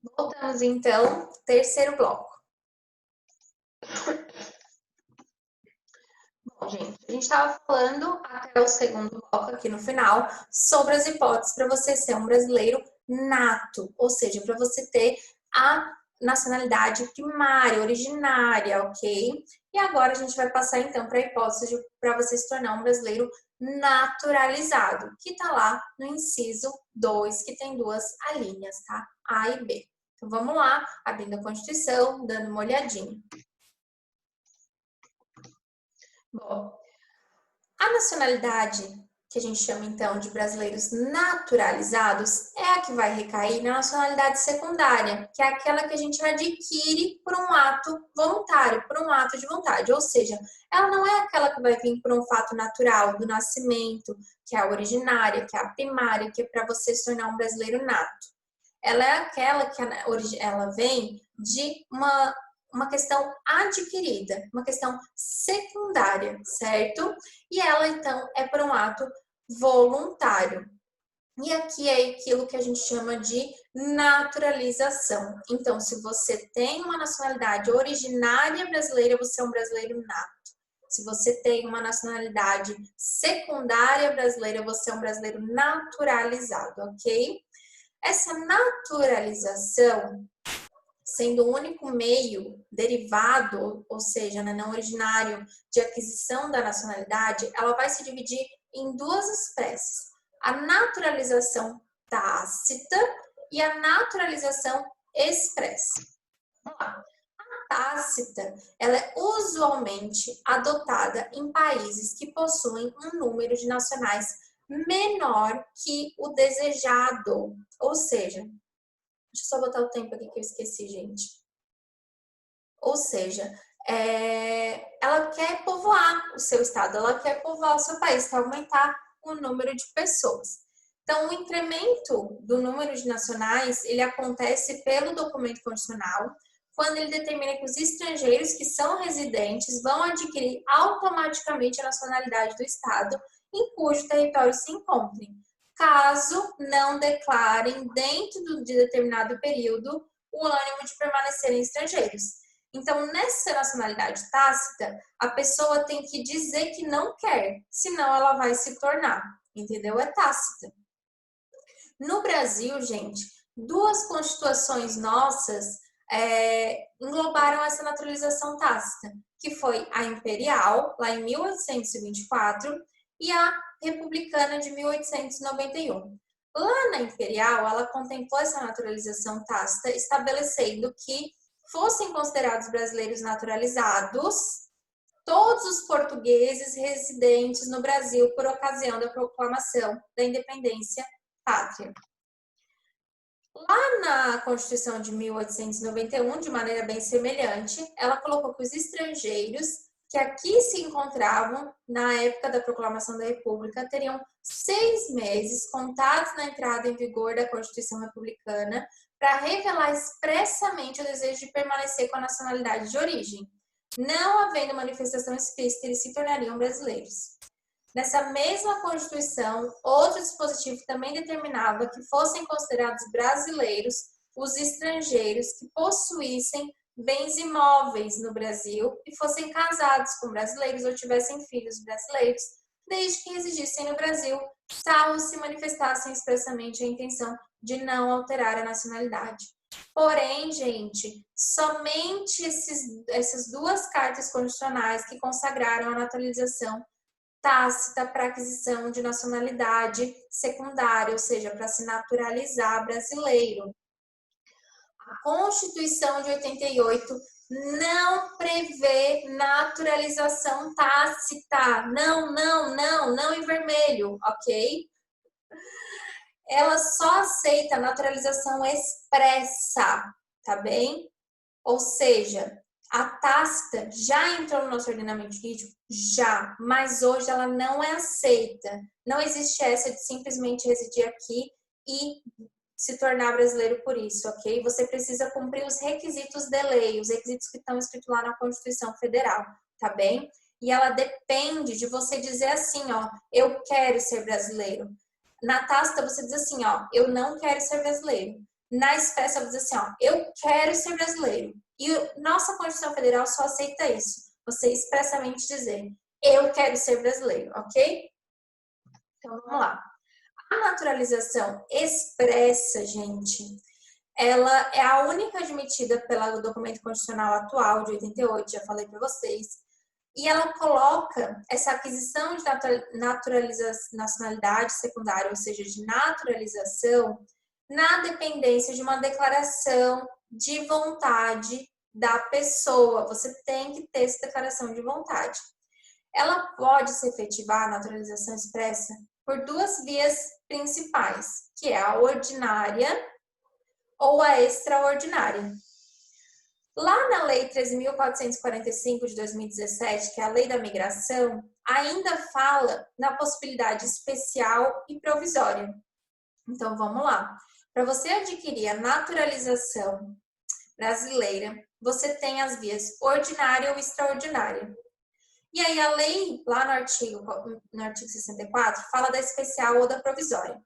Voltamos então, terceiro bloco. Bom, gente, a gente estava falando até o segundo bloco aqui no final sobre as hipóteses para você ser um brasileiro nato, ou seja, para você ter a nacionalidade primária, originária, ok? E agora a gente vai passar então para a hipótese para você se tornar um brasileiro naturalizado, que está lá no inciso 2, que tem duas alíneas, tá? A e B. Então vamos lá, abrindo a Constituição, dando uma olhadinha. Bom, a nacionalidade que a gente chama então de brasileiros naturalizados é a que vai recair na nacionalidade secundária, que é aquela que a gente adquire por um ato voluntário, por um ato de vontade, ou seja, ela não é aquela que vai vir por um fato natural do nascimento, que é a originária, que é a primária, que é para você se tornar um brasileiro nato. Ela é aquela que ela vem de uma questão adquirida, uma questão secundária, certo? E ela, então, é por um ato voluntário. E aqui é aquilo que a gente chama de naturalização. Então, se você tem uma nacionalidade originária brasileira, você é um brasileiro nato. Se você tem uma nacionalidade secundária brasileira, você é um brasileiro naturalizado, ok? Essa naturalização, sendo o único meio derivado, ou seja, não originário, de aquisição da nacionalidade, ela vai se dividir em duas espécies: a naturalização tácita e a naturalização expressa. Vamos lá. A tácita, ela é usualmente adotada em países que possuem um número de nacionais menor que o desejado, ou seja, deixa eu só botar o tempo aqui que eu esqueci, gente. Ou seja, ela quer povoar o seu estado, ela quer povoar o seu país, quer aumentar o número de pessoas. Então, o incremento do número de nacionais, ele acontece pelo documento constitucional, quando ele determina que os estrangeiros que são residentes vão adquirir automaticamente a nacionalidade do estado em cujo território se encontrem, caso não declarem dentro de determinado período o ânimo de permanecerem estrangeiros. Então, nessa nacionalidade tácita, a pessoa tem que dizer que não quer, senão ela vai se tornar, entendeu? É tácita. No Brasil, gente, duas constituições nossas englobaram essa naturalização tácita, que foi a imperial, lá em 1824, e a republicana de 1891. Lá na imperial, ela contemplou essa naturalização tácita, estabelecendo que fossem considerados brasileiros naturalizados todos os portugueses residentes no Brasil por ocasião da proclamação da independência pátria. Lá na Constituição de 1891, de maneira bem semelhante, ela colocou que os estrangeiros que aqui se encontravam na época da proclamação da República teriam 6 meses contados na entrada em vigor da Constituição Republicana para revelar expressamente o desejo de permanecer com a nacionalidade de origem. Não havendo manifestação explícita, eles se tornariam brasileiros. Nessa mesma Constituição, outro dispositivo também determinava que fossem considerados brasileiros os estrangeiros que possuíssem bens imóveis no Brasil e fossem casados com brasileiros ou tivessem filhos brasileiros, desde que residissem no Brasil, salvo se manifestassem expressamente a intenção de não alterar a nacionalidade. Porém, gente, somente essas duas cartas constitucionais que consagraram a naturalização tácita para aquisição de nacionalidade secundária, ou seja, para se naturalizar brasileiro. A Constituição de 88 não prevê naturalização tácita. Não em vermelho, ok? Ela só aceita naturalização expressa, tá bem? Ou seja, a tácita já entrou no nosso ordenamento jurídico? Já, mas hoje ela não é aceita. Não existe essa de simplesmente residir aqui e se tornar brasileiro por isso, ok? Você precisa cumprir os requisitos de lei, os requisitos que estão escritos lá na Constituição Federal, tá bem? E ela depende de você dizer assim, ó, eu quero ser brasileiro. Na tácita você diz assim, ó, eu não quero ser brasileiro. na expressa, vou dizer assim, ó, eu quero ser brasileiro. E nossa Constituição Federal só aceita isso. Você expressamente dizer, eu quero ser brasileiro, ok? Então, vamos lá. A naturalização expressa, gente, ela é a única admitida pelo documento constitucional atual de 88, já falei para vocês, e ela coloca essa aquisição de nacionalidade secundária, ou seja, de naturalização, na dependência de uma declaração de vontade da pessoa. Você tem que ter essa declaração de vontade. Ela pode se efetivar, a naturalização expressa, por duas vias principais, que é a ordinária ou a extraordinária. Lá na Lei 13.445 de 2017, que é a Lei da Migração, ainda fala na possibilidade especial e provisória. Então, vamos lá. Para você adquirir a naturalização brasileira, você tem as vias ordinária ou extraordinária. E aí, a lei, lá no artigo 64, fala da especial ou da provisória. O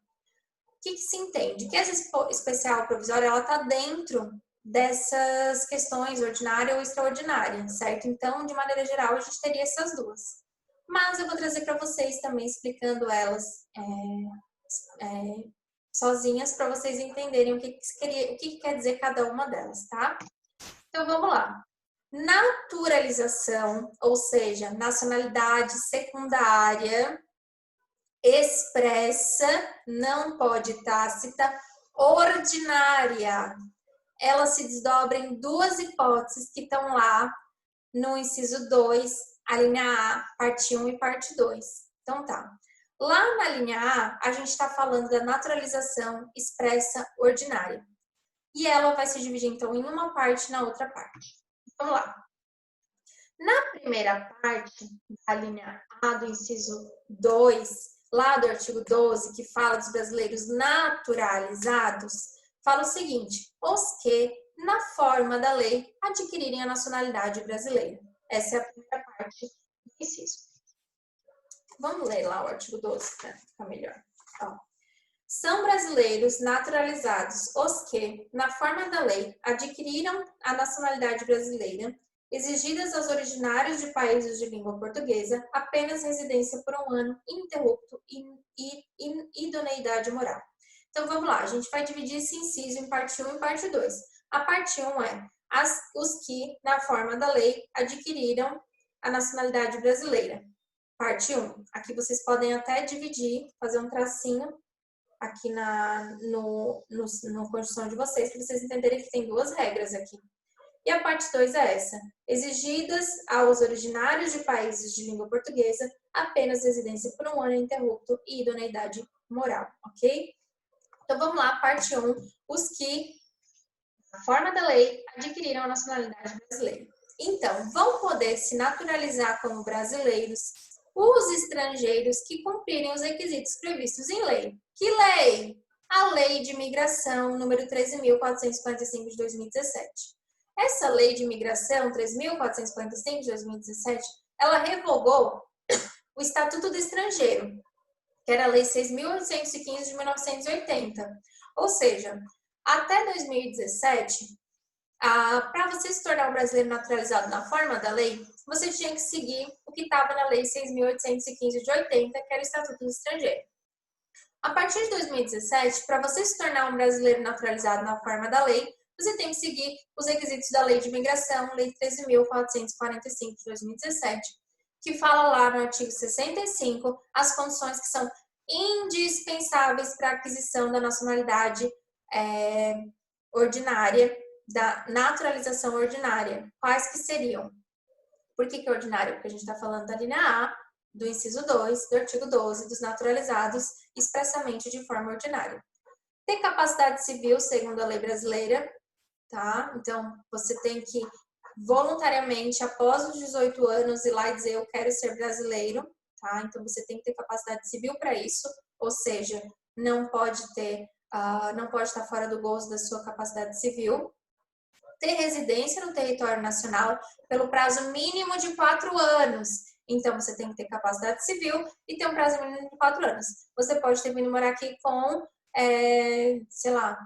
que se entende? Que essa especial ou provisória, ela está dentro dessas questões ordinária ou extraordinária, certo? Então, de maneira geral, a gente teria essas duas. Mas eu vou trazer para vocês também, explicando elas sozinhas, para vocês entenderem o que quer dizer cada uma delas, tá? Então, vamos lá. Naturalização, ou seja, nacionalidade secundária, expressa, não pode tácita, ordinária. Ela se desdobra em duas hipóteses que estão lá no inciso 2, a linha A, parte 1 e parte 2. Então tá. Lá na linha A, a gente está falando da naturalização expressa ordinária. E ela vai se dividir, então, em uma parte e na outra parte. Vamos lá. Na primeira parte da linha A do inciso 2, lá do artigo 12, que fala dos brasileiros naturalizados, fala o seguinte: os que, na forma da lei, adquirirem a nacionalidade brasileira. Essa é a primeira parte do inciso. Vamos ler lá o artigo 12 para ficar melhor. Ó. São brasileiros naturalizados os que, na forma da lei, adquiriram a nacionalidade brasileira, exigidas aos originários de países de língua portuguesa, apenas residência por um ano, ininterrupto e idoneidade moral. Então, vamos lá, a gente vai dividir esse inciso em parte 1 e parte 2. A parte 1 é os que, na forma da lei, adquiriram a nacionalidade brasileira. Parte 1. Aqui vocês podem até dividir, fazer um tracinho aqui no Constituição de vocês, para vocês entenderem que tem duas regras aqui. E a parte 2 é essa: exigidas aos originários de países de língua portuguesa apenas residência por um ano ininterrupto e idoneidade moral, ok? Então vamos lá, parte 1, os que, na forma da lei, adquiriram a nacionalidade brasileira. Então, vão poder se naturalizar como brasileiros os estrangeiros que cumprirem os requisitos previstos em lei. Que lei? A Lei de Migração, número 13.445 de 2017. Essa Lei de Migração, 13.445 de 2017, ela revogou o Estatuto do Estrangeiro, que era a Lei 6.815 de 1980. Ou seja, até 2017, para você se tornar um brasileiro naturalizado na forma da lei, você tinha que seguir o que estava na Lei 6.815 de 80, que era o Estatuto do Estrangeiro. A partir de 2017, para você se tornar um brasileiro naturalizado na forma da lei, você tem que seguir os requisitos da Lei de Migração, Lei 13.445 de 2017, que fala lá no artigo 65 as condições que são indispensáveis para a aquisição da nacionalidade ordinária, da naturalização ordinária. Quais que seriam? Por que é ordinária? Porque a gente está falando da linha A, do inciso 2, do artigo 12, dos naturalizados expressamente de forma ordinária. Ter capacidade civil, segundo a lei brasileira, tá? Então, você tem que voluntariamente, após os 18 anos, ir lá e dizer eu quero ser brasileiro, tá? Então, você tem que ter capacidade civil para isso, ou seja, não pode estar fora do gozo da sua capacidade civil. Ter residência no território nacional pelo prazo mínimo de 4 anos. Então, você tem que ter capacidade civil e ter um prazo mínimo de 4 anos. Você pode ter vindo morar aqui com sei lá,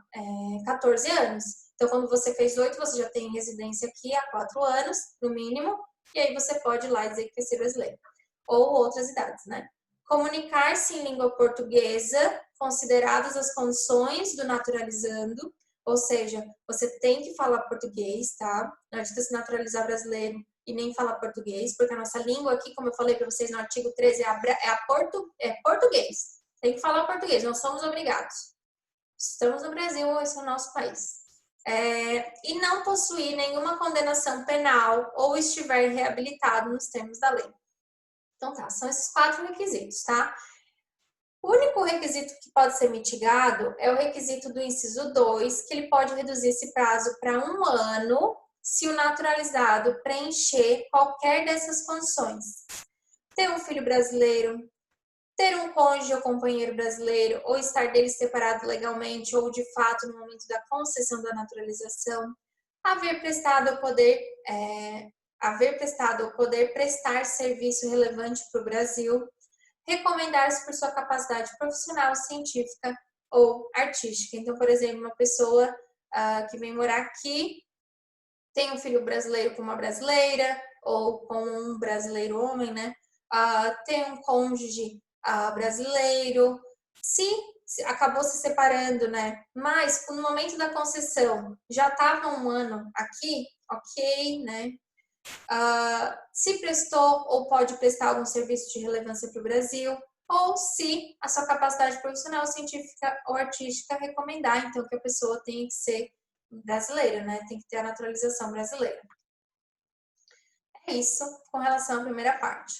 14 anos. Então, quando você fez 18, você já tem residência aqui há 4 anos, no mínimo, e aí você pode ir lá dizer que quer ser brasileiro. Ou outras idades, né? Comunicar-se em língua portuguesa, consideradas as condições do naturalizando, ou seja, você tem que falar português, tá? Não adianta se naturalizar brasileiro e nem falar português, porque a nossa língua aqui, como eu falei para vocês no artigo 13, é português. Tem que falar português, não somos obrigados. Estamos no Brasil, esse é o nosso país. E não possuir nenhuma condenação penal ou estiver reabilitado nos termos da lei. Então tá, são esses 4 requisitos, tá? O único requisito que pode ser mitigado é o requisito do inciso 2, que ele pode reduzir esse prazo para 1 ano se o naturalizado preencher qualquer dessas condições. Ter um filho brasileiro, ter um cônjuge ou companheiro brasileiro, ou estar deles separado legalmente ou de fato no momento da concessão da naturalização, haver prestado ou poder prestar serviço relevante para o Brasil, recomendar-se por sua capacidade profissional, científica ou artística. Então, por exemplo, uma pessoa que vem morar aqui, tem um filho brasileiro com uma brasileira, ou com um brasileiro homem, né? Tem um cônjuge brasileiro, se acabou se separando, né? Mas no momento da concessão já estava 1 ano aqui, ok, né? Se prestou ou pode prestar algum serviço de relevância para o Brasil, ou se a sua capacidade profissional, científica ou artística recomendar, então, que a pessoa tenha que ser brasileira, né? Tem que ter a naturalização brasileira. É isso com relação à primeira parte.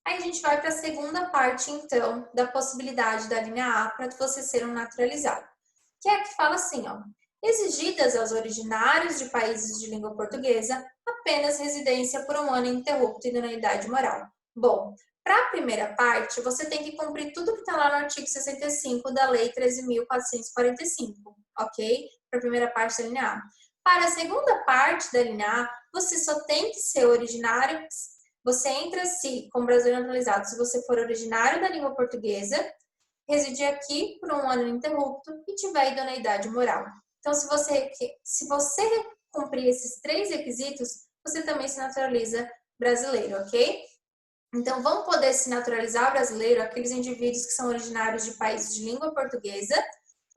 Aí a gente vai para a segunda parte, então, da possibilidade da linha A para você ser um naturalizado. Que é a que fala assim, ó. Exigidas aos originários de países de língua portuguesa apenas residência por 1 ano ininterrupto e idoneidade moral. Bom, para a primeira parte, você tem que cumprir tudo que está lá no artigo 65 da Lei 13.445, ok? Para a primeira parte da linha A. Para a segunda parte da linha A, você só tem que ser originário, você entra-se como brasileiro naturalizado se você for originário da língua portuguesa, residir aqui por 1 ano ininterrupto e tiver idoneidade moral. Então, se você cumprir esses 3 requisitos, você também se naturaliza brasileiro, ok? Então, vão poder se naturalizar brasileiro aqueles indivíduos que são originários de países de língua portuguesa.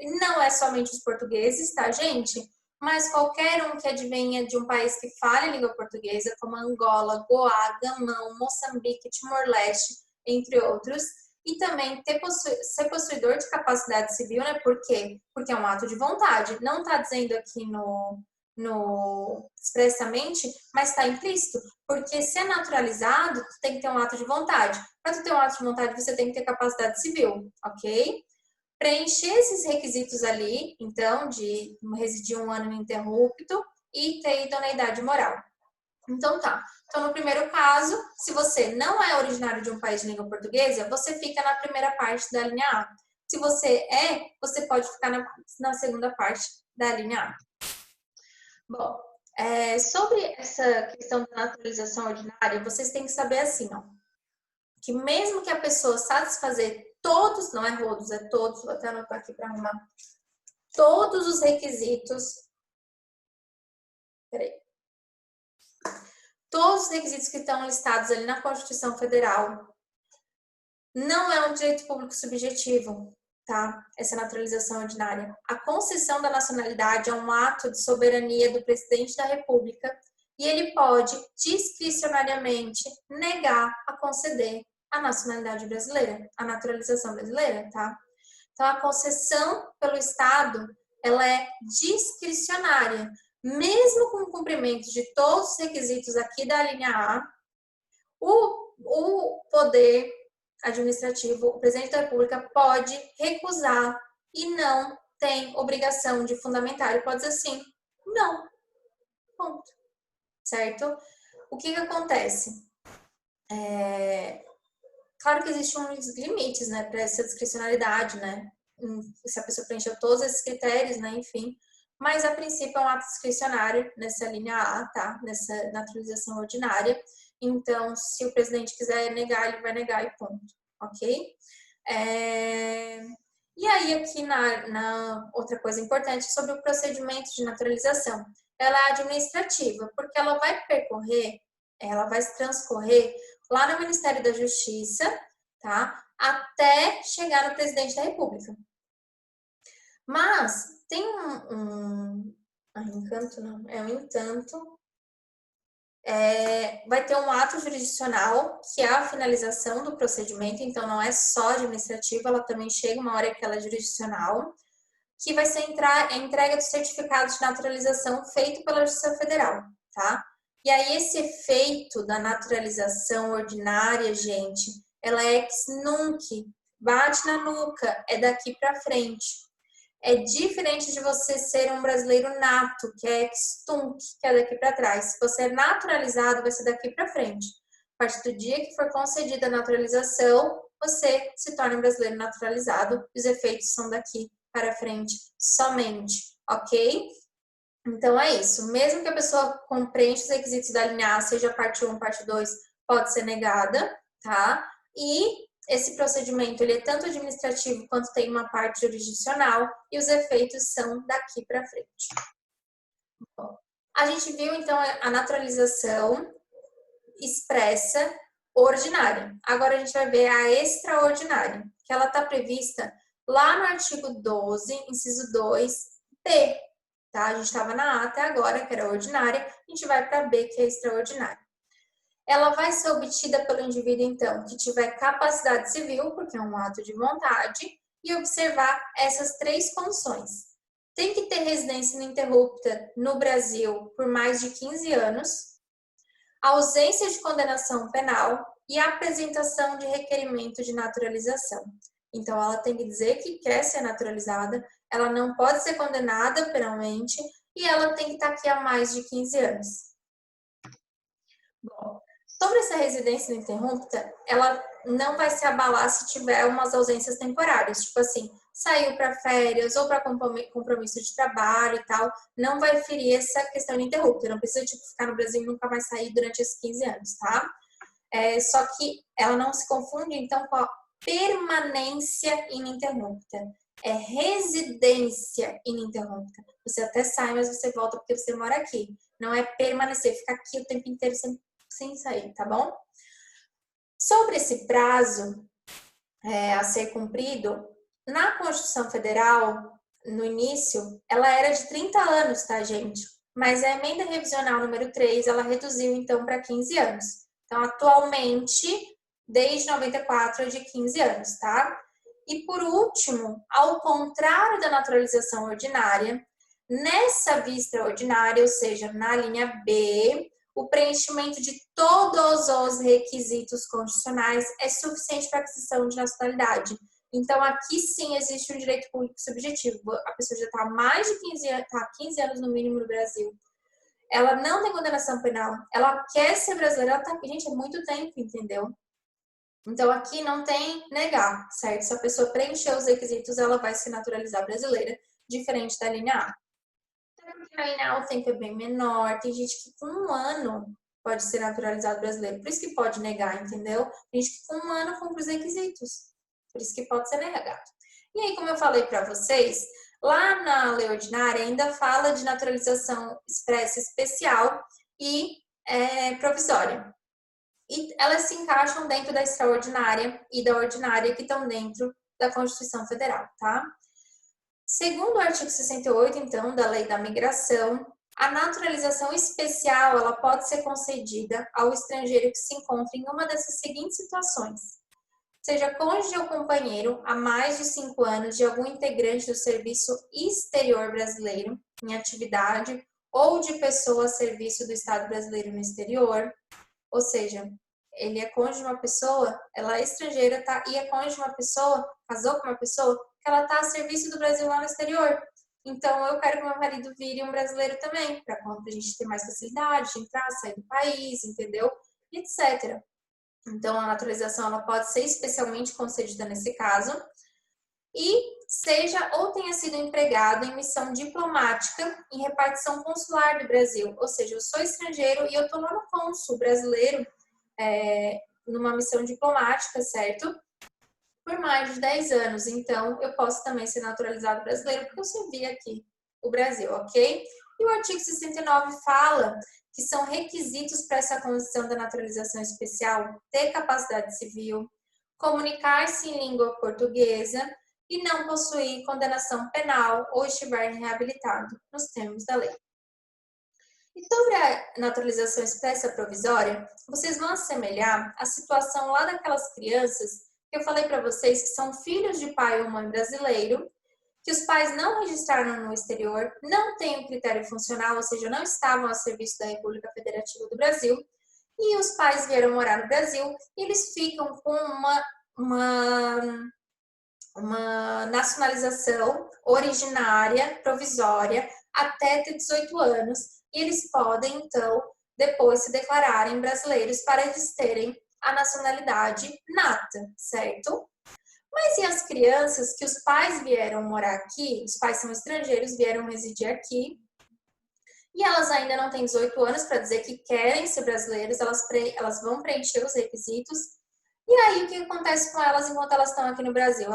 Não é somente os portugueses, tá, gente? Mas qualquer um que advenha de um país que fale língua portuguesa, como Angola, Goa, Gamão, Moçambique, Timor-Leste, entre outros. E também ser possuidor de capacidade civil, né? Por quê? Porque é um ato de vontade. Não está dizendo aqui expressamente, mas está implícito. Porque se é naturalizado, tu tem que ter um ato de vontade. Para tu ter um ato de vontade, você tem que ter capacidade civil, ok? Preencher esses requisitos ali, então, de residir 1 ano ininterrupto e ter idoneidade moral. Então tá. Então, no primeiro caso, se você não é originário de um país de língua portuguesa, você fica na primeira parte da linha A. Se você você pode ficar na segunda parte da linha A. Bom, sobre essa questão da naturalização ordinária, vocês têm que saber assim, ó, que mesmo que a pessoa satisfazer todos, não é todos, é todos, vou até anotar aqui para arrumar, todos os requisitos, todos os requisitos que estão listados ali na Constituição Federal, não é um direito público subjetivo, tá? Essa naturalização ordinária. A concessão da nacionalidade é um ato de soberania do presidente da República e ele pode discricionariamente negar a conceder a nacionalidade brasileira, a naturalização brasileira, tá? Então, a concessão pelo Estado, ela é discricionária. Mesmo com o cumprimento de todos os requisitos aqui da linha A, o poder administrativo, o presidente da República pode recusar e não tem obrigação de fundamentar. Ele pode dizer assim, não, ponto, certo? O que acontece? Claro que existem uns limites, né, para essa discricionalidade, né? Se a pessoa preencheu todos esses critérios, né, enfim. Mas, a princípio, é um ato discricionário nessa linha A, tá? Nessa naturalização ordinária. Então, se o presidente quiser negar, ele vai negar e ponto, ok? E aí, aqui na outra coisa importante sobre o procedimento de naturalização. Ela é administrativa, porque ela vai transcorrer lá no Ministério da Justiça, tá? Até chegar no presidente da República. Mas tem vai ter um ato jurisdicional, que é a finalização do procedimento, então não é só administrativa, ela também chega uma hora que ela é jurisdicional, que vai ser a entrega do certificado de naturalização feito pela Justiça Federal, tá? E aí esse efeito da naturalização ordinária, gente, ela é ex nunc, bate na nuca, é daqui para frente. É diferente de você ser um brasileiro nato, que é ex tunc, que é daqui para trás. Se você é naturalizado, vai ser daqui para frente. A partir do dia que for concedida a naturalização, você se torna um brasileiro naturalizado. Os efeitos são daqui para frente somente, ok? Então é isso. Mesmo que a pessoa compreenda os requisitos da linha A, seja parte 1, parte 2, pode ser negada, tá? E esse procedimento ele é tanto administrativo quanto tem uma parte jurisdicional e os efeitos são daqui para frente. Bom, a gente viu então a naturalização expressa ordinária. Agora a gente vai ver a extraordinária, que ela está prevista lá no artigo 12, inciso 2b, tá? A gente estava na A até agora, que era ordinária, a gente vai para B, que é extraordinária. Ela vai ser obtida pelo indivíduo, então, que tiver capacidade civil, porque é um ato de vontade, e observar essas 3 condições. Tem que ter residência ininterrupta no Brasil por mais de 15 anos, ausência de condenação penal e apresentação de requerimento de naturalização. Então, ela tem que dizer que quer ser naturalizada, ela não pode ser condenada penalmente e ela tem que estar aqui há mais de 15 anos. Bom, sobre essa residência ininterrupta, ela não vai se abalar se tiver umas ausências temporárias, tipo assim, saiu para férias ou para compromisso de trabalho e tal, não vai ferir essa questão ininterrupta, não precisa tipo, ficar no Brasil e nunca mais sair durante esses 15 anos, tá? Só que ela não se confunde, então, com a permanência ininterrupta. É residência ininterrupta. Você até sai, mas você volta porque você mora aqui. Não é permanecer, ficar aqui o tempo inteiro sem sair, tá bom? Sobre esse prazo a ser cumprido, na Constituição Federal, no início, ela era de 30 anos, tá, gente? Mas a emenda revisional número 3, ela reduziu, então, para 15 anos. Então, atualmente, desde 94, é de 15 anos, tá? E, por último, ao contrário da naturalização ordinária, nessa via extraordinária, ou seja, na linha B, o preenchimento de todos os requisitos constitucionais é suficiente para aquisição de nacionalidade. Então, aqui sim existe um direito público subjetivo. A pessoa já está há mais de 15 anos, tá 15 anos no mínimo no Brasil. Ela não tem condenação penal, ela quer ser brasileira, ela tá, gente, é muito tempo, entendeu? Então, aqui não tem negar, certo? Se a pessoa preencher os requisitos, ela vai se naturalizar brasileira, diferente da linha A. Na linha A o tempo é bem menor, tem gente que com 1 ano pode ser naturalizado brasileiro, por isso que pode negar, entendeu? Tem gente que com 1 ano cumpre os requisitos, por isso que pode ser negado. E aí, como eu falei para vocês, lá na lei ordinária ainda fala de naturalização expressa especial e provisória. E elas se encaixam dentro da extraordinária e da ordinária que estão dentro da Constituição Federal, tá? Segundo o artigo 68, então, da Lei da Migração, a naturalização especial ela pode ser concedida ao estrangeiro que se encontra em uma dessas seguintes situações. Seja cônjuge ou companheiro há mais de 5 anos de algum integrante do serviço exterior brasileiro em atividade ou de pessoa a serviço do Estado brasileiro no exterior, ou seja, ele é cônjuge de uma pessoa, ela é estrangeira, tá? E é cônjuge de uma pessoa, casou com uma pessoa, que ela está a serviço do Brasil lá no exterior. Então, eu quero que meu marido vire um brasileiro também, para a gente ter mais facilidade de entrar, sair do país, entendeu? E etc. Então, a naturalização ela pode ser especialmente concedida nesse caso. E seja ou tenha sido empregado em missão diplomática em repartição consular do Brasil. Ou seja, eu sou estrangeiro e eu estou lá no cônsul brasileiro, numa missão diplomática, certo? por mais de 10 anos. Então, eu posso também ser naturalizado brasileiro, porque eu servi aqui o Brasil, ok? E o artigo 69 fala que são requisitos para essa condição da naturalização especial ter capacidade civil, comunicar-se em língua portuguesa e não possuir condenação penal ou estiver reabilitado nos termos da lei. E sobre a naturalização expressa provisória, vocês vão assemelhar a situação lá daquelas crianças que eu falei para vocês que são filhos de pai ou mãe brasileiro, que os pais não registraram no exterior, não têm um critério funcional, ou seja, não estavam a serviço da República Federativa do Brasil, e os pais vieram morar no Brasil e eles ficam com uma nacionalização originária, provisória, até ter 18 anos, e eles podem, então, depois se declararem brasileiros para eles terem a nacionalidade nata, certo? Mas e as crianças que os pais vieram morar aqui, os pais são estrangeiros, vieram residir aqui, e elas ainda não têm 18 anos para dizer que querem ser brasileiros, elas vão preencher os requisitos. E aí, o que acontece com elas enquanto elas estão aqui no Brasil?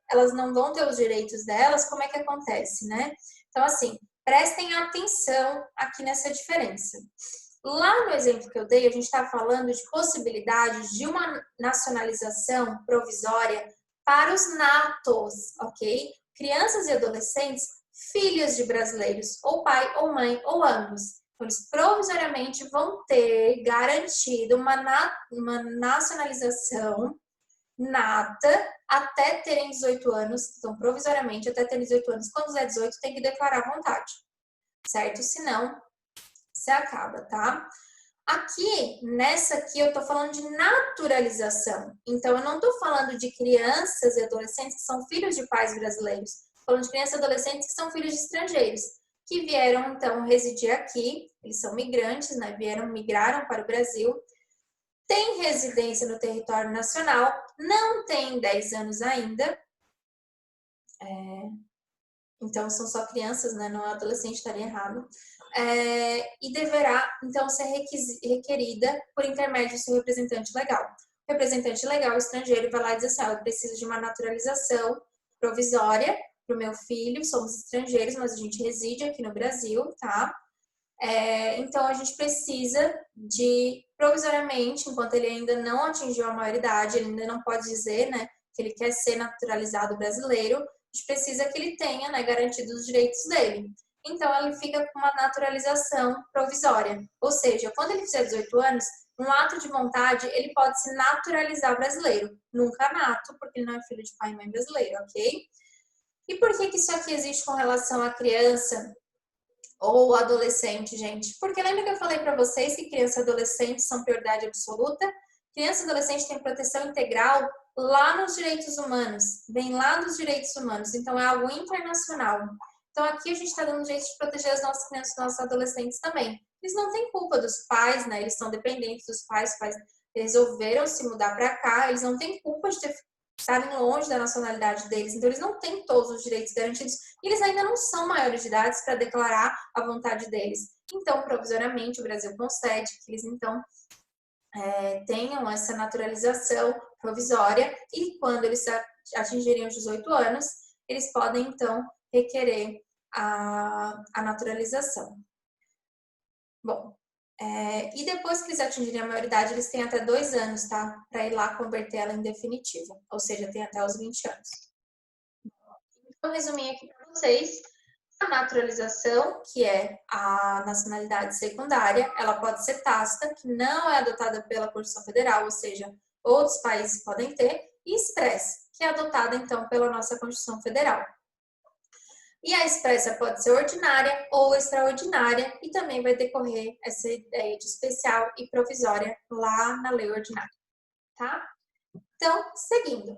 Elas não vão ter os direitos delas, como é que acontece, né? Então, assim, prestem atenção aqui nessa diferença. Lá no exemplo que eu dei, a gente está falando de possibilidades de uma nacionalização provisória para os natos, ok? Crianças e adolescentes, filhos de brasileiros, ou pai ou mãe, ou ambos. Então, eles provisoriamente vão ter garantido uma nacionalização nata até terem 18 anos, então provisoriamente até terem 18 anos. Quando fizer 18, tem que declarar à vontade, certo? Senão, se acaba, tá? Aqui, nessa aqui, eu tô falando de naturalização. Então, eu não tô falando de crianças e adolescentes que são filhos de pais brasileiros. Tô falando de crianças e adolescentes que são filhos de estrangeiros, que vieram, então, residir aqui. Eles são migrantes, né? Migraram para o Brasil. Tem residência no território nacional, não tem 10 anos ainda. Então, são só crianças, né? Não é adolescente, estaria errado. E deverá, então, ser requerida por intermédio do seu representante legal. O representante legal estrangeiro vai lá e diz assim, eu preciso de uma naturalização provisória para o meu filho, somos estrangeiros, mas a gente reside aqui no Brasil, tá? Então, a gente precisa de, provisoriamente, enquanto ele ainda não atingiu a maioridade, ele ainda não pode dizer, né, que ele quer ser naturalizado brasileiro, a gente precisa que ele tenha, né, garantido os direitos dele. Então, ele fica com uma naturalização provisória. Ou seja, quando ele fizer 18 anos, um ato de vontade, ele pode se naturalizar brasileiro. Nunca nato, porque ele não é filho de pai e mãe brasileiro, ok? E por que isso aqui existe com relação à criança ou adolescente, gente? Porque lembra que eu falei para vocês que criança e adolescente são prioridade absoluta? Criança e adolescente tem proteção integral lá nos direitos humanos, vem lá dos direitos humanos, então é algo internacional. Então aqui a gente está dando um jeito de proteger as nossas crianças e nossos adolescentes também. Eles não têm culpa dos pais, né? Eles são dependentes dos pais, os pais resolveram se mudar para cá, eles não têm culpa de estarem longe da nacionalidade deles, então eles não têm todos os direitos garantidos e eles ainda não são maiores de idade para declarar a vontade deles. Então, provisoriamente, o Brasil concede que eles, então, tenham essa naturalização provisória e quando eles atingirem os 18 anos, eles podem, então, requerer a naturalização. Bom, e depois que eles atingirem a maioridade, eles têm até 2 anos, tá? Para ir lá converter ela em definitiva, ou seja, tem até os 20 anos. Então, resumir aqui para vocês, a naturalização, que é a nacionalidade secundária, ela pode ser tácita, que não é adotada pela Constituição Federal, ou seja, outros países podem ter, e expressa, que é adotada, então, pela nossa Constituição Federal. E a expressa pode ser ordinária ou extraordinária e também vai decorrer essa ideia de especial e provisória lá na lei ordinária, tá? Então, seguindo.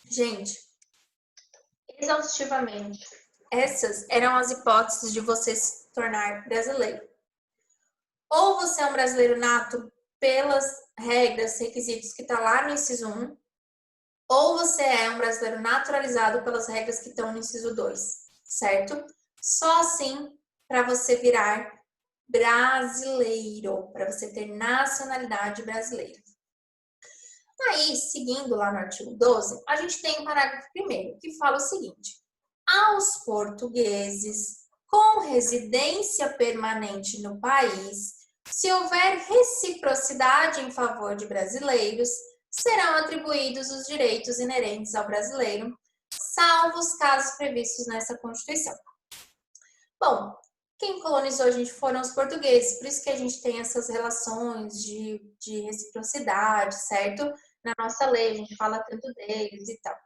Gente, exaustivamente, essas eram as hipóteses de você se tornar brasileiro. Ou você é um brasileiro nato pelas regras, requisitos que está lá no inciso 1, ou você é um brasileiro naturalizado pelas regras que estão no inciso 2, certo? Só assim para você virar brasileiro, para você ter nacionalidade brasileira. Aí, seguindo lá no artigo 12, a gente tem o parágrafo 1º, que fala o seguinte: aos portugueses com residência permanente no país, se houver reciprocidade em favor de brasileiros, serão atribuídos os direitos inerentes ao brasileiro, salvo os casos previstos nessa Constituição. Bom, quem colonizou a gente foram os portugueses, por isso que a gente tem essas relações de reciprocidade, certo? Na nossa lei a gente fala tanto deles e tal.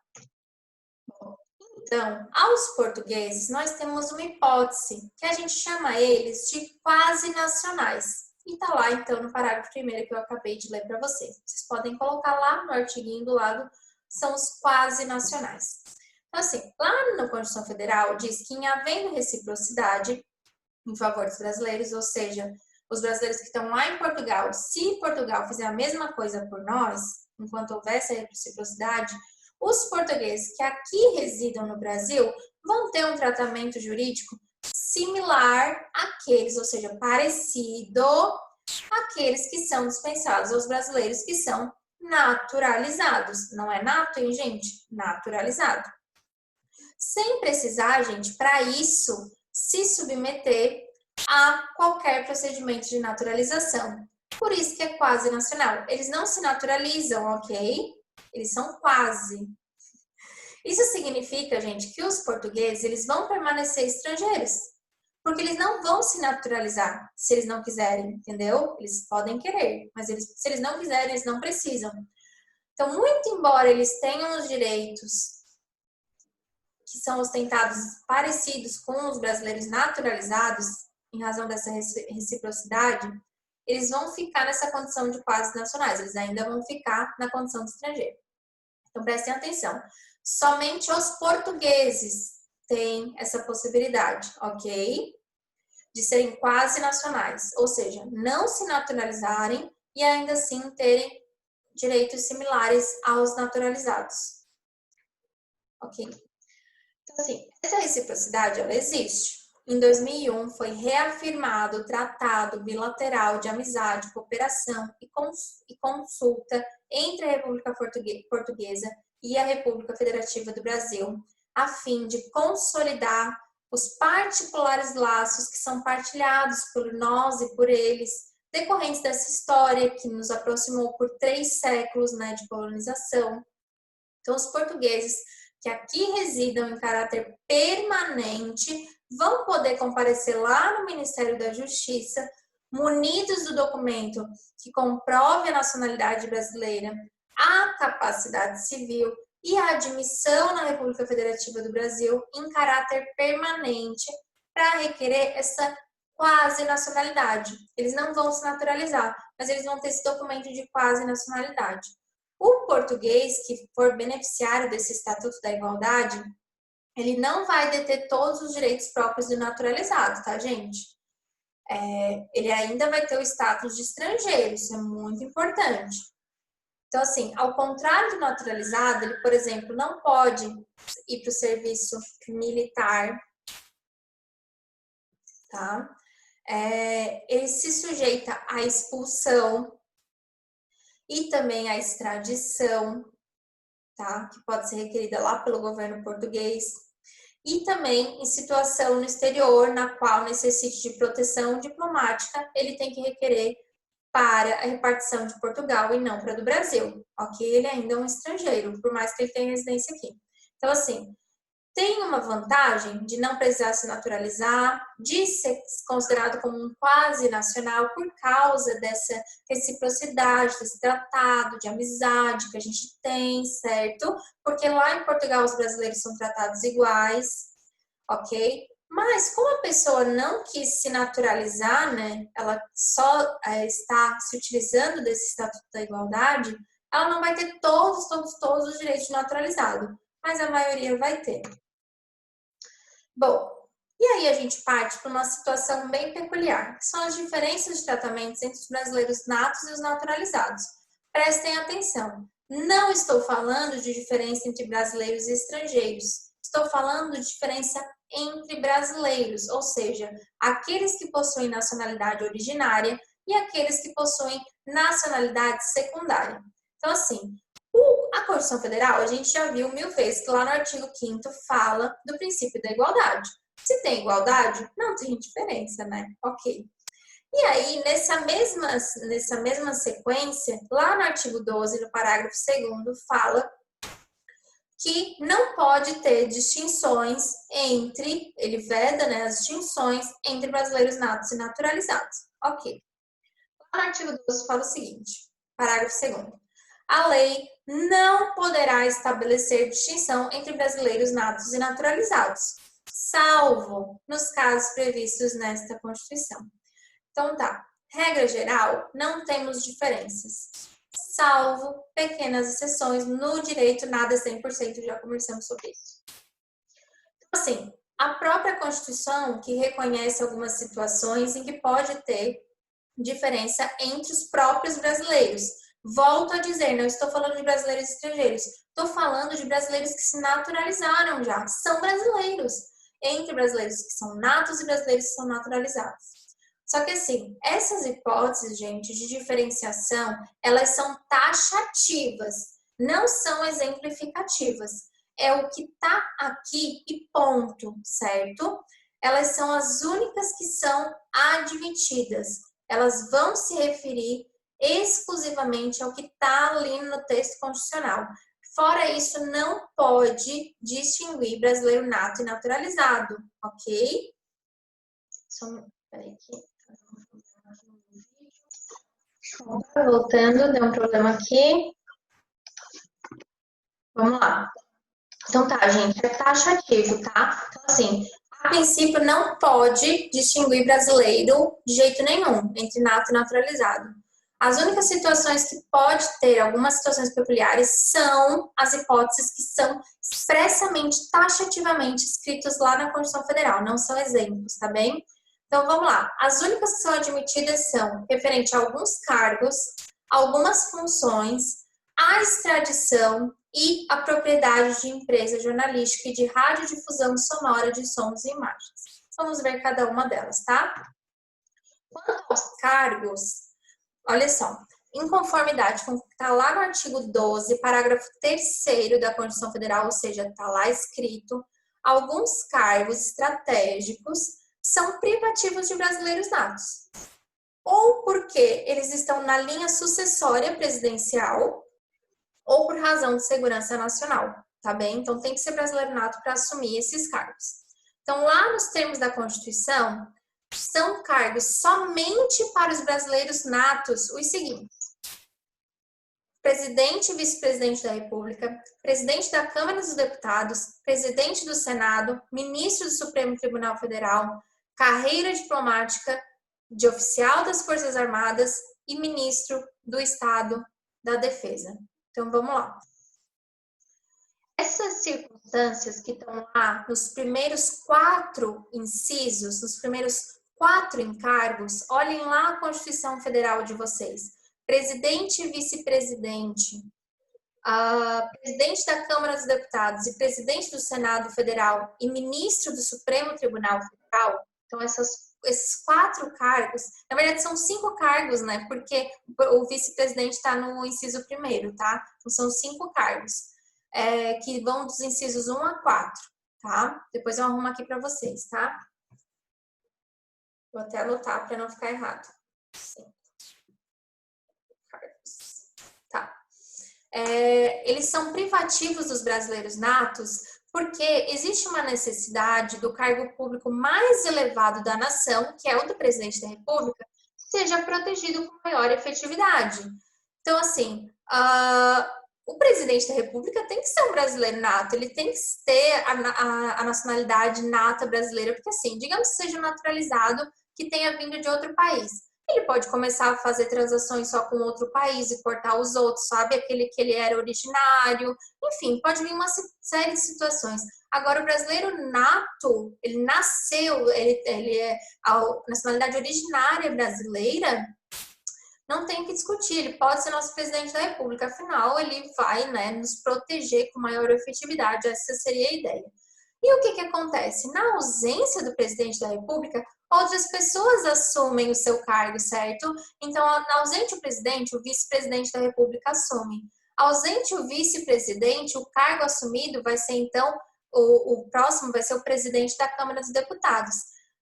Bom, então, aos portugueses nós temos uma hipótese que a gente chama eles de quase nacionais. E tá lá então no parágrafo 1º que eu acabei de ler para vocês. Vocês podem colocar lá no artiguinho do lado, são os quase nacionais. Então assim, lá na Constituição Federal diz que em havendo reciprocidade em favor dos brasileiros, ou seja, os brasileiros que estão lá em Portugal, se Portugal fizer a mesma coisa por nós, enquanto houver essa reciprocidade, os portugueses que aqui residam no Brasil vão ter um tratamento jurídico similar àqueles, ou seja, parecido àqueles que são dispensados aos brasileiros que são naturalizados. Não é nato, hein, gente? Naturalizado. Sem precisar, gente, para isso, se submeter a qualquer procedimento de naturalização. Por isso que é quase nacional. Eles não se naturalizam, ok? Eles são quase. Isso significa, gente, que os portugueses eles vão permanecer estrangeiros. Porque eles não vão se naturalizar se eles não quiserem, entendeu? Eles podem querer, mas se eles não quiserem, eles não precisam. Então, muito embora eles tenham os direitos que são ostentados parecidos com os brasileiros naturalizados, em razão dessa reciprocidade, eles vão ficar nessa condição de quase nacionais, eles ainda vão ficar na condição de estrangeiro. Então, prestem atenção. Somente os portugueses têm essa possibilidade, ok? De serem quase nacionais, ou seja, não se naturalizarem e ainda assim terem direitos similares aos naturalizados. Ok? Então, assim, essa reciprocidade, ela existe. Em 2001, foi reafirmado o Tratado Bilateral de Amizade, Cooperação e Consulta entre a República Portuguesa e a República Federativa do Brasil, a fim de consolidar os particulares laços que são partilhados por nós e por eles, decorrentes dessa história que nos aproximou por 3 séculos, né, de colonização. Então, os portugueses que aqui residam em caráter permanente vão poder comparecer lá no Ministério da Justiça, munidos do documento que comprove a nacionalidade brasileira, a capacidade civil e a admissão na República Federativa do Brasil em caráter permanente para requerer essa quase nacionalidade. Eles não vão se naturalizar, mas eles vão ter esse documento de quase nacionalidade. O português que for beneficiário desse Estatuto da Igualdade, ele não vai deter todos os direitos próprios do naturalizado, tá, gente? Ele ainda vai ter o status de estrangeiro, isso é muito importante. Então, assim, ao contrário do naturalizado, ele, por exemplo, não pode ir para o serviço militar, tá? Ele se sujeita à expulsão e também à extradição, tá? Que pode ser requerida lá pelo governo português. E também em situação no exterior, na qual necessite de proteção diplomática, ele tem que requerer para a repartição de Portugal e não para a do Brasil, ok? Ele ainda é um estrangeiro, por mais que ele tenha residência aqui. Então, assim, tem uma vantagem de não precisar se naturalizar, de ser considerado como um quase nacional por causa dessa reciprocidade, desse tratado de amizade que a gente tem, certo? Porque lá em Portugal os brasileiros são tratados iguais, ok? Mas como a pessoa não quis se naturalizar, né? Ela só está se utilizando desse Estatuto da Igualdade, ela não vai ter todos os direitos de naturalizado, mas a maioria vai ter. Bom, e aí a gente parte para uma situação bem peculiar, que são as diferenças de tratamentos entre os brasileiros natos e os naturalizados. Prestem atenção, não estou falando de diferença entre brasileiros e estrangeiros. estou falando de diferença entre brasileiros, ou seja, aqueles que possuem nacionalidade originária e aqueles que possuem nacionalidade secundária. Então, assim, a Constituição Federal, a gente já viu 1000 vezes que lá no artigo 5º fala do princípio da igualdade. Se tem igualdade, não tem diferença, né? Ok. E aí, nessa mesma sequência, lá no artigo 12, no parágrafo 2º, fala que não pode ter distinções entre, ele veda, né, as distinções entre brasileiros natos e naturalizados. Ok. Lá no artigo 12 fala o seguinte, parágrafo 2º. A lei não poderá estabelecer distinção entre brasileiros natos e naturalizados, salvo nos casos previstos nesta Constituição. Então tá, regra geral, não temos diferenças, salvo pequenas exceções no direito, nada 100%, já conversamos sobre isso. Então, assim, a própria Constituição que reconhece algumas situações em que pode ter diferença entre os próprios brasileiros. Volto a dizer, não estou falando de brasileiros estrangeiros, estou falando de brasileiros que se naturalizaram já, são brasileiros, entre brasileiros que são natos e brasileiros que são naturalizados. Só que assim, essas hipóteses, gente, de diferenciação, elas são taxativas, não são exemplificativas. É o que está aqui e ponto, certo? Elas são as únicas que são admitidas. Elas vão se referir exclusivamente ao que está ali no texto constitucional. Fora isso, não pode distinguir brasileiro nato e naturalizado, ok? Peraí aqui. Voltando, deu um problema aqui. Vamos lá. Então tá, gente, é taxativo, tá? Então, assim, a princípio não pode distinguir brasileiro de jeito nenhum entre nato e naturalizado. As únicas situações que pode ter algumas situações peculiares são as hipóteses que são expressamente, taxativamente escritas lá na Constituição Federal, não são exemplos, tá bem? Então vamos lá. As únicas que são admitidas são referente a alguns cargos, algumas funções, a extradição e a propriedade de empresa jornalística e de radiodifusão sonora de sons e imagens. Vamos ver cada uma delas, tá? Quanto aos cargos, olha só, em conformidade com o que está lá no artigo 12, parágrafo 3º da Constituição Federal, ou seja, está lá escrito, alguns cargos estratégicos são privativos de brasileiros natos. Ou porque eles estão na linha sucessória presidencial, ou por razão de segurança nacional, tá bem? Então, tem que ser brasileiro nato para assumir esses cargos. Então, lá nos termos da Constituição, são cargos somente para os brasileiros natos os seguintes: presidente e vice-presidente da República, presidente da Câmara dos Deputados, presidente do Senado, ministro do Supremo Tribunal Federal, carreira diplomática, de oficial das Forças Armadas e ministro do Estado da Defesa. Então, vamos lá. Essas circunstâncias que estão lá nos primeiros 4 incisos, nos primeiros 4 encargos, olhem lá a Constituição Federal de vocês. Presidente e vice-presidente, presidente da Câmara dos Deputados e presidente do Senado Federal e ministro do Supremo Tribunal Federal. Então, esses 4 cargos, na verdade são 5 cargos, né? Porque o vice-presidente está no inciso 1º, tá? Então, são 5 cargos, que vão dos incisos 1 a 4, tá? Depois eu arrumo aqui para vocês, tá? Vou até anotar para não ficar errado. 5 cargos. Tá. Eles são privativos dos brasileiros natos porque existe uma necessidade do cargo público mais elevado da nação, que é o do presidente da República, seja protegido com maior efetividade. Então, assim, o presidente da República tem que ser um brasileiro nato, ele tem que ter a nacionalidade nata brasileira, porque, assim, digamos que seja um naturalizado que tenha vindo de outro país. Ele pode começar a fazer transações só com outro país e cortar os outros, sabe? Aquele que ele era originário. Enfim, pode vir uma série de situações. Agora, o brasileiro nato, ele nasceu, ele é a nacionalidade originária brasileira, não tem o que discutir. Ele pode ser nosso presidente da República. Afinal, ele vai, né, nos proteger com maior efetividade. Essa seria a ideia. E o que acontece? Na ausência do presidente da República, outras pessoas assumem o seu cargo, certo? Então, na ausente o presidente, o vice-presidente da República assume. Ausente o vice-presidente, o cargo assumido vai ser, então, o próximo vai ser o presidente da Câmara dos Deputados.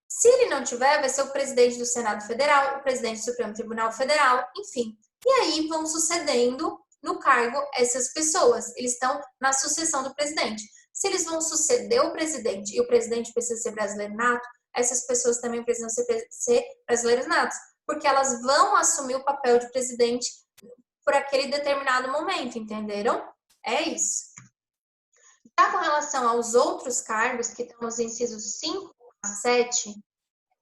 Se ele não tiver, vai ser o presidente do Senado Federal, o presidente do Supremo Tribunal Federal, enfim. E aí vão sucedendo no cargo essas pessoas. Eles estão na sucessão do presidente. Se eles vão suceder o presidente e o presidente precisa ser brasileiro nato, essas pessoas também precisam ser brasileiros natos, porque elas vão assumir o papel de presidente por aquele determinado momento, entenderam? É isso. Já com relação aos outros cargos, que estão nos incisos 5 a 7,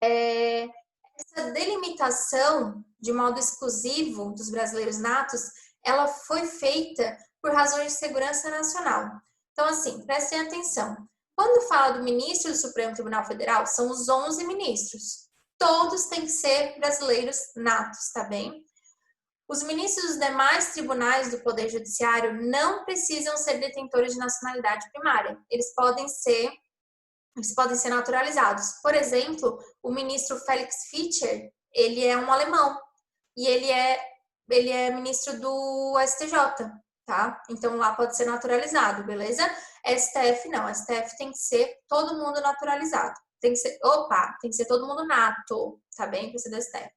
essa delimitação de modo exclusivo dos brasileiros natos, ela foi feita por razões de segurança nacional. Então, assim, prestem atenção. Quando fala do ministro do Supremo Tribunal Federal, são os 11 ministros. Todos têm que ser brasileiros natos, tá bem? Os ministros dos demais tribunais do Poder Judiciário não precisam ser detentores de nacionalidade primária. Eles podem ser naturalizados. Por exemplo, o ministro Felix Fischer, ele é um alemão e ele é ministro do STJ, tá? Então lá pode ser naturalizado, beleza? STF não, STF tem que ser todo mundo naturalizado. Tem que ser todo mundo nato, tá bem? Para ser do STF.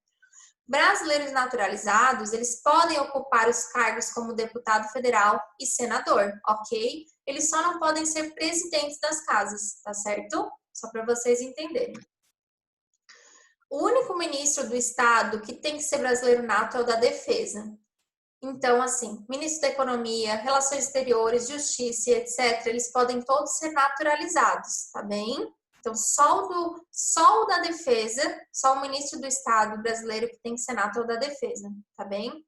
Brasileiros naturalizados, eles podem ocupar os cargos como deputado federal e senador, ok? Eles só não podem ser presidentes das casas, tá certo? Só para vocês entenderem. O único ministro do Estado que tem que ser brasileiro nato é o da Defesa. Então, assim, ministro da Economia, Relações Exteriores, Justiça, etc., eles podem todos ser naturalizados, tá bem? Então, só o da Defesa, só o ministro do Estado brasileiro que tem que ser nato é o da Defesa, tá bem?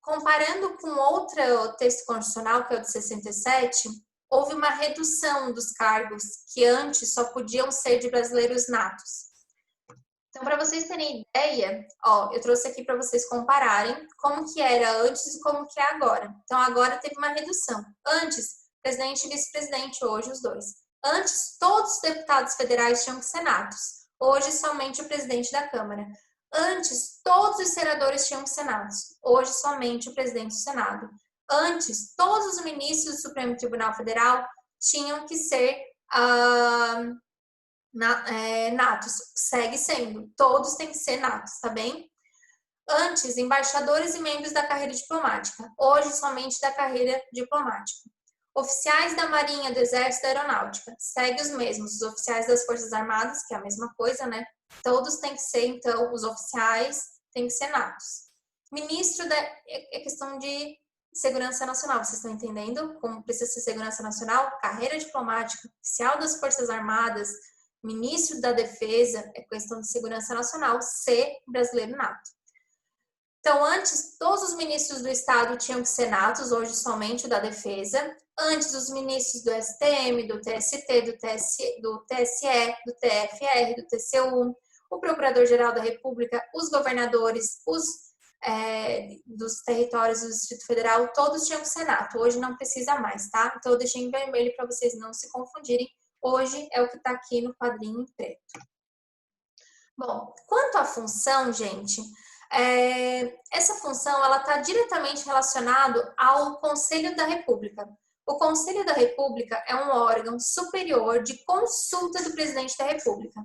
Comparando com outro texto constitucional, que é o de 67, houve uma redução dos cargos que antes só podiam ser de brasileiros natos. Então, para vocês terem ideia, eu trouxe aqui para vocês compararem como que era antes e como que é agora. Então, agora teve uma redução. Antes, presidente e vice-presidente, hoje os dois. Antes, todos os deputados federais tinham que ser natos. Hoje, somente o presidente da Câmara. Antes, todos os senadores tinham que ser natos. Hoje, somente o presidente do Senado. Antes, todos os ministros do Supremo Tribunal Federal tinham que ser natos. Segue sendo. Todos têm que ser natos, tá bem? Antes, embaixadores e membros da carreira diplomática. Hoje, somente da carreira diplomática. Oficiais da Marinha, do Exército e da Aeronáutica. Segue os mesmos. Os oficiais das Forças Armadas, que é a mesma coisa, né? Todos têm que ser, então, os oficiais têm que ser natos. Ministro é questão de segurança nacional. Vocês estão entendendo como precisa ser segurança nacional? Carreira diplomática, oficial das Forças Armadas, ministro da Defesa, é questão de segurança nacional, ser brasileiro nato. Então, antes, todos os ministros do Estado tinham que ser natos, hoje somente o da Defesa. Antes, os ministros do STM, do TST, do TSE, do TFR, do TCU, o Procurador-Geral da República, os governadores, dos territórios do Distrito Federal, todos tinham que ser nato. Hoje não precisa mais, tá? Então, eu deixei em vermelho para vocês não se confundirem. Hoje é o que está aqui no quadrinho em preto. Bom, quanto à função, gente, essa função ela está diretamente relacionada ao Conselho da República. O Conselho da República é um órgão superior de consulta do presidente da República.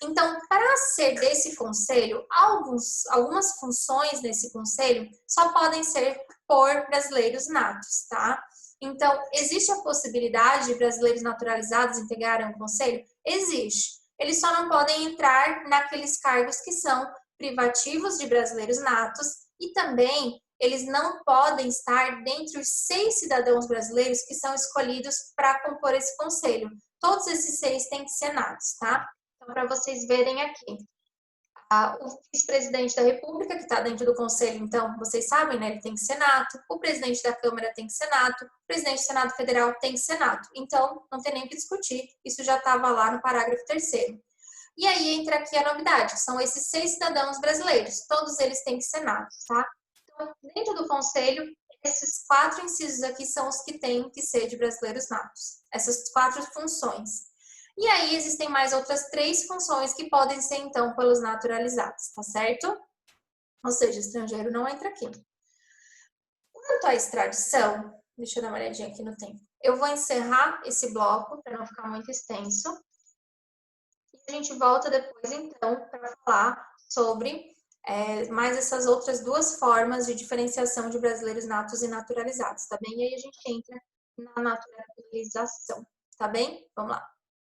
Então, para ser desse conselho, algumas funções nesse conselho só podem ser por brasileiros natos, tá? Então, existe a possibilidade de brasileiros naturalizados integrarem o conselho? Existe. Eles só não podem entrar naqueles cargos que são privativos de brasileiros natos e também eles não podem estar dentre os 6 cidadãos brasileiros que são escolhidos para compor esse conselho. Todos esses 6 têm que ser natos, tá? Então, para vocês verem aqui. O vice-presidente da República, que está dentro do conselho, então, vocês sabem, né? Ele tem que ser nato. O presidente da Câmara tem que ser nato. O presidente do Senado Federal tem que ser nato. Então, não tem nem o que discutir. Isso já estava lá no parágrafo 3º. E aí entra aqui a novidade, que são esses 6 cidadãos brasileiros. Todos eles têm que ser natos, tá? Então, dentro do conselho, esses 4 incisos aqui são os que têm que ser de brasileiros natos. Essas 4 funções. E aí existem mais outras 3 funções que podem ser, então, pelos naturalizados, tá certo? Ou seja, estrangeiro não entra aqui. Quanto à extradição, deixa eu dar uma olhadinha aqui no tempo. Eu vou encerrar esse bloco para não ficar muito extenso. E a gente volta depois, então, para falar sobre mais essas outras 2 formas de diferenciação de brasileiros natos e naturalizados, tá bem? E aí a gente entra na naturalização, tá bem? Vamos lá.